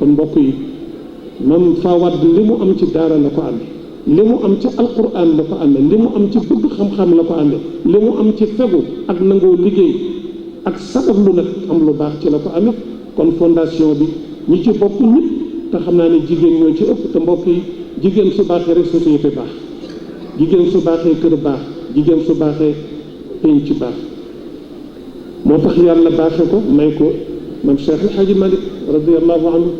kon mbokk yi Mame Fawade li mu am ci daara la ko amee, li mu am ci alquran la ko amee, li mu am ci bëgg xam-xam la ko amee, li mu am ci fegu ak nangoo liggéey ak sabablu nag am lu baax ci la ko amee. kon fondation bi ñi ci bokk ñëpp te xam naa ne jigéen ñoo ci ëpp te mbokk yi jigéen su baaxee rek société baax, jigéen su baaxee kër baax, jigéen su baaxee pénc ci baax. moo tax yàlla baaxe ko may ko man Cheikh El Hadji Malick radiyallahu anhu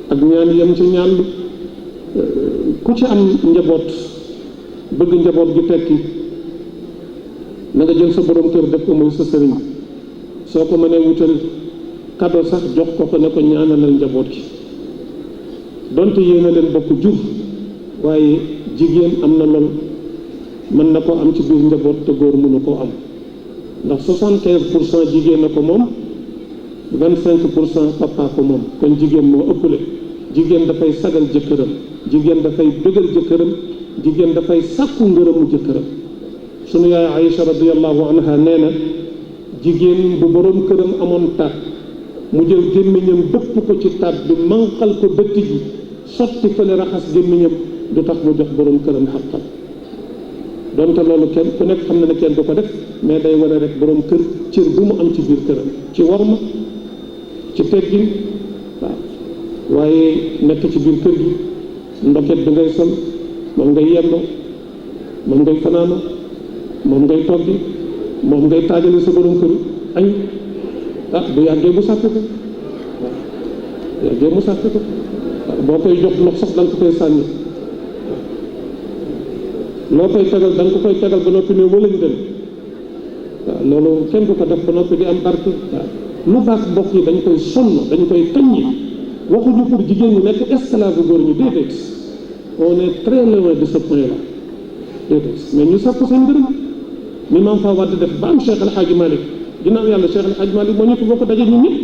ak ñaan yam ci ñaanlu ku ci am njaboot bëgg njaboot gi tekki na nga jël sa borom kër def ko muy sa sëriñ, soo ko mënee wutal kado sax jox ko ne ko ñaanalal njaboot gi donte yéena leen bokk jur, waaye jigéen am na lool mën na ko am ci biir njaboot te góor mënu koo am, ndax 75% jigéen na ko moom, 25% papa ko moom. kon jigéen moo ëppale. jigéen dafay sagal jëkkëram, jigéen dafay bëggal jëkkëram, jigéen dafay sàkku ngërëmu jëkkëram. sunu yaay Aïcha radiyallahu anha nee na jigéen bu borom këram amoon taat mu jël gémmiñam dëpp ko ci taat bi manqal ko dëtt ji sotti fële raxas gémmiñam du tax mu jox borom këram xaqam. donte loolu kenn ku nekk xam na ne kenn du ko def, mais day wane rek borom kër cër bu mu am ci biir këram ci worma, ci teggin. waaw waaye nekk ci biir kër gi ndoket bi ngay sol moom ngay yendoo, moom ngay fanaano, moom ngay toggi, moom ngay taajale sa borom kër añ. bu yàggee mu sàkk ko, waaw bu yàggee mu sàkk ko. boo koy jox ndox sax da nga ko koy sànni, loo koy tegal da nga ko koy tegal ba noppi ne wala ñu dem. waaw loolu kenn du ko def ba noppi di am barke. waaw lu baax mbokk yi dañ koy sonn, dañ koy kaññi. waxuñu pour jigéen ñi nekk esclave góor ñi, déedéet. on est très loin de ce point là, déedéet. mais ñu sàkku seen ngërëm ni Mame Fawade def ba am Cheikh El Hadji Malick. ginnaaw yàlla Cheikh El Hadji Malick moo ñu fi bokk daje ñun ñëpp